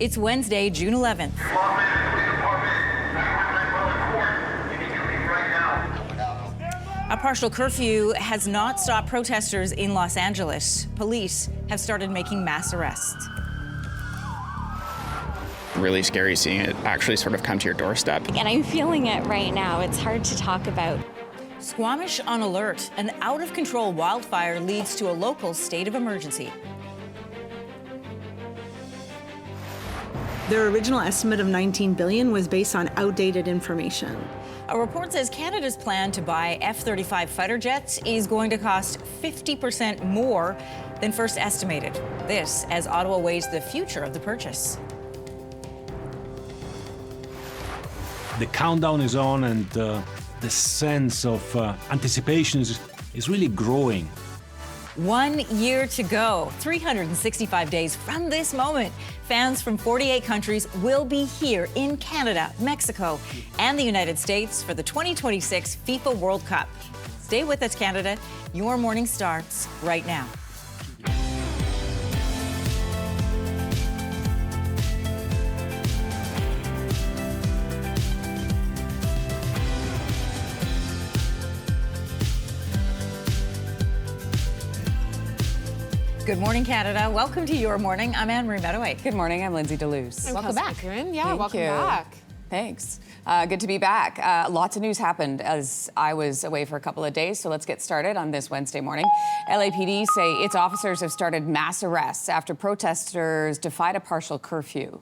It's Wednesday, June 11th. A partial curfew has not stopped protesters in Los Angeles. Police have started making mass arrests. Really scary seeing it actually sort of come to your doorstep. And I'm feeling it right now. It's hard to talk about. Squamish on alert. An out-of-control wildfire leads to a local state of emergency. Their original estimate of $19 billion was based on outdated information. A report says Canada's plan to buy F-35 fighter jets is going to cost 50% more than first estimated. This as Ottawa weighs the future of the purchase. The countdown is on, and the sense of anticipation is really growing. 1 year to go, 365 days from this moment. Fans from 48 countries will be here in Canada, Mexico, and the United States for the 2026 FIFA World Cup. Stay with us, Canada. Your morning starts right now. Good morning, Canada. Welcome to Your Morning. I'm Anne-Marie Mediwake. Good morning. I'm Lindsey Deluce. Welcome back. Thank welcome you. back. Thanks. Good to be back. Lots of news happened as I was away for a couple of days, so let's get started on this Wednesday morning. LAPD say its officers have started mass arrests after protesters defied a partial curfew.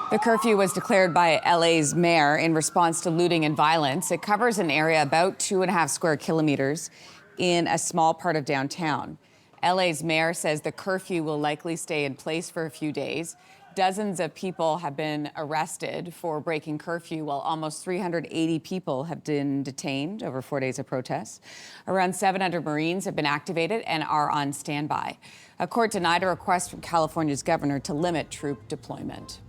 The curfew was declared by LA's mayor in response to looting and violence. It covers an area about 2.5 square kilometers in a small part of downtown. LA's mayor says the curfew will likely stay in place for a few days. Dozens of people have been arrested for breaking curfew, while almost 380 people have been detained over 4 days of protests. Around 700 Marines have been activated and are on standby. A court denied a request from California's governor to limit troop deployment.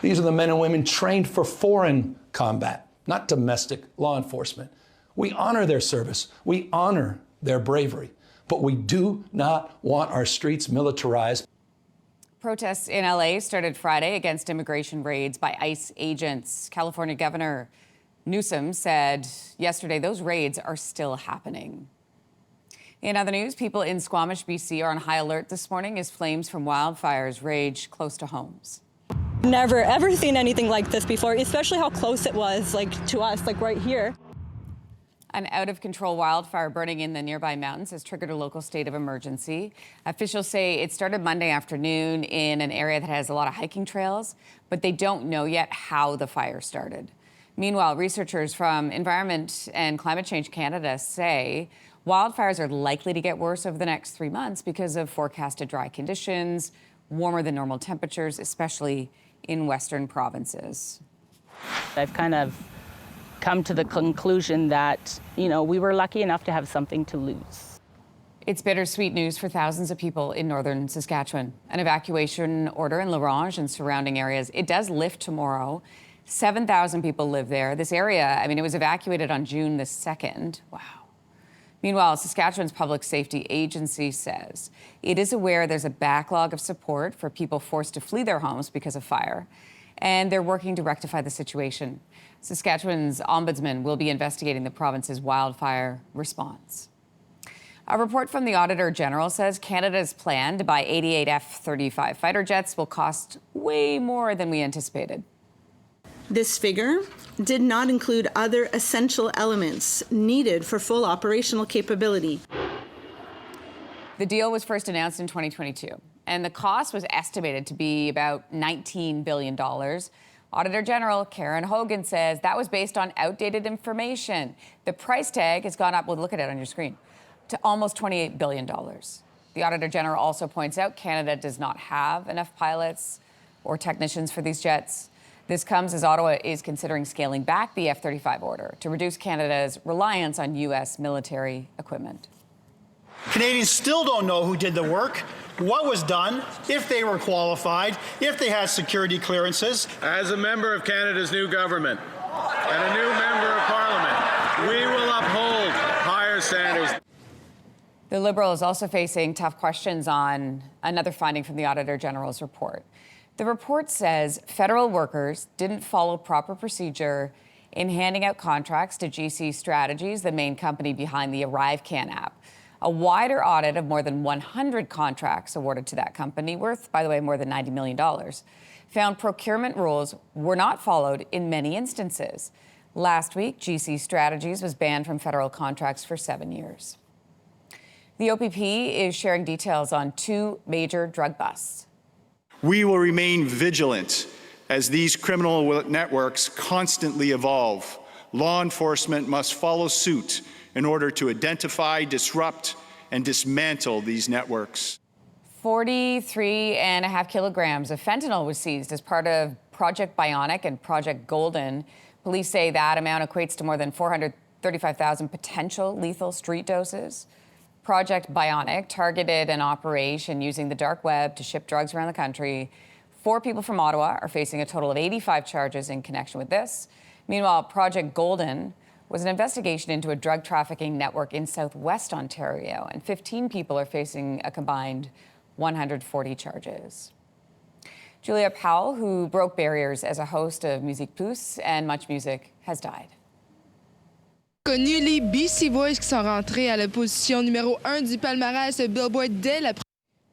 These are the men and women trained for foreign combat, not domestic law enforcement. We honor their service. We honor their bravery. But we do not want our streets militarized. Protests in LA started Friday against immigration raids by ICE agents. California Governor Newsom said yesterday those raids are still happening. In other news, people in Squamish BC are on high alert this morning as flames from wildfires rage close to homes. Never ever seen anything like this before, especially how close it was, to us, right here. An out-of-control wildfire burning in the nearby mountains has triggered a local state of emergency. Officials say it started Monday afternoon in an area that has a lot of hiking trails, but they don't know yet how the fire started. Meanwhile, researchers from Environment and Climate Change Canada say wildfires are likely to get worse over the next 3 months because of forecasted dry conditions, warmer than normal temperatures, especially in western provinces. I've kind of come to the conclusion that, we were lucky enough to have something to lose. It's bittersweet news for thousands of people in northern Saskatchewan. An evacuation order in La Ronge and surrounding areas, it does lift tomorrow. 7,000 people live there. This area, it was evacuated on June the 2nd. Wow. Meanwhile, Saskatchewan's Public Safety Agency says it is aware there's a backlog of support for people forced to flee their homes because of fire, and they're working to rectify the situation. Saskatchewan's ombudsman will be investigating the province's wildfire response. A report from the Auditor General says Canada's plan to buy 88 F-35 fighter jets will cost way more than we anticipated. This figure did not include other essential elements needed for full operational capability. The deal was first announced in 2022, and the cost was estimated to be about $19 billion. Auditor General Karen Hogan says that was based on outdated information. The price tag has gone up, well, look at it on your screen, to almost $28 billion. The Auditor General also points out Canada does not have enough pilots or technicians for these jets. This comes as Ottawa is considering scaling back the F-35 order to reduce Canada's reliance on U.S. military equipment. Canadians still don't know who did the work, what was done, if they were qualified, if they had security clearances. As a member of Canada's new government and a new member of Parliament, we will uphold higher standards. The Liberal is also facing tough questions on another finding from the Auditor General's report. The report says federal workers didn't follow proper procedure in handing out contracts to GC Strategies, the main company behind the ArriveCan app. A wider audit of more than 100 contracts awarded to that company, worth, by the way, more than $90 million, found procurement rules were not followed in many instances. Last week, GC Strategies was banned from federal contracts for 7 years. The OPP is sharing details on 2 major drug busts. We will remain vigilant as these criminal networks constantly evolve. Law enforcement must follow suit in order to identify, disrupt, and dismantle these networks. 43.5 kilograms of fentanyl was seized as part of Project Bionic and Project Golden. Police say that amount equates to more than 435,000 potential lethal street doses. Project Bionic targeted an operation using the dark web to ship drugs around the country. 4 people from Ottawa are facing a total of 85 charges in connection with this. Meanwhile, Project Golden was an investigation into a drug trafficking network in southwest Ontario, and 15 people are facing a combined 140 charges. Julia Powell, who broke barriers as a host of Musique Plus and Much Music, has died. Connu les BC Boys qui sont rentrés à la position numéro 1 du palmarès Billboard dès la.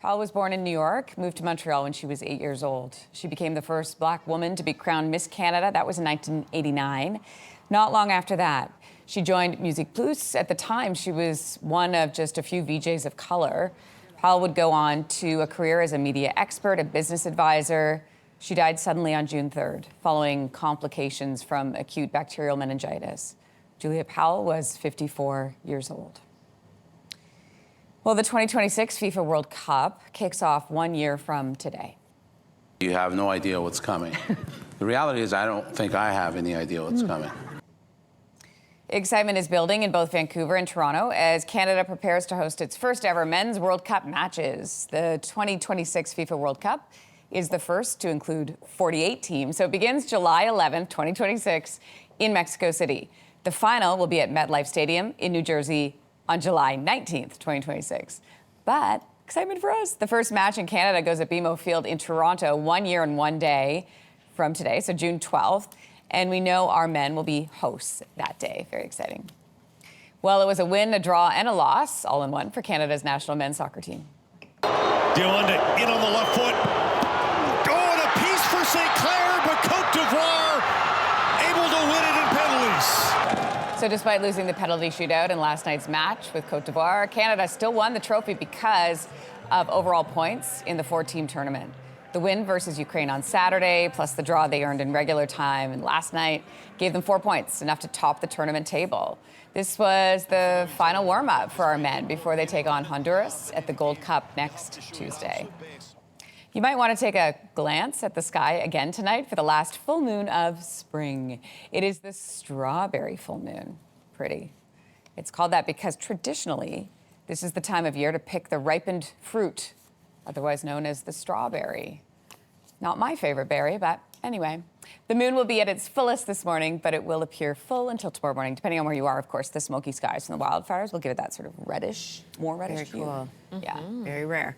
Powell was born in New York, moved to Montreal when she was 8 years old. She became the first Black woman to be crowned Miss Canada. That was in 1989. Not long after that, she joined Musique Plus. At the time, she was one of just a few VJs of color. Powell would go on to a career as a media expert, a business advisor. She died suddenly on June 3rd, following complications from acute bacterial meningitis. Julia Powell was 54 years old. Well, the 2026 FIFA World Cup kicks off 1 year from today. You have no idea what's coming. The reality is I don't think I have any idea what's coming. Excitement is building in both Vancouver and Toronto as Canada prepares to host its first ever Men's World Cup matches. The 2026 FIFA World Cup is the first to include 48 teams. So it begins July 11th, 2026 in Mexico City. The final will be at MetLife Stadium in New Jersey on July 19th, 2026. But excitement for us. The first match in Canada goes at BMO Field in Toronto 1 year and 1 day from today, so June 12th. And we know our men will be hosts that day. Very exciting. Well, it was a win, a draw, and a loss, all in one for Canada's national men's soccer team. Diolanda in on the left foot. Oh, and a piece for St. Clair, but Côte d'Ivoire able to win it in penalties. So despite losing the penalty shootout in last night's match with Côte d'Ivoire, Canada still won the trophy because of overall points in the 4-team tournament. The win versus Ukraine on Saturday, plus the draw they earned in regular time and last night, gave them 4 points, enough to top the tournament table. This was the final warm-up for our men before they take on Honduras at the Gold Cup next Tuesday. You might want to take a glance at the sky again tonight for the last full moon of spring. It is the strawberry full moon. Pretty. It's called that because traditionally, this is the time of year to pick the ripened fruit, otherwise known as the strawberry. Not my favorite berry, but anyway. The moon will be at its fullest this morning, but it will appear full until tomorrow morning, depending on where you are, of course. The smoky skies from the wildfires will give it that sort of reddish, more reddish hue. Very cool. Yeah. Very rare.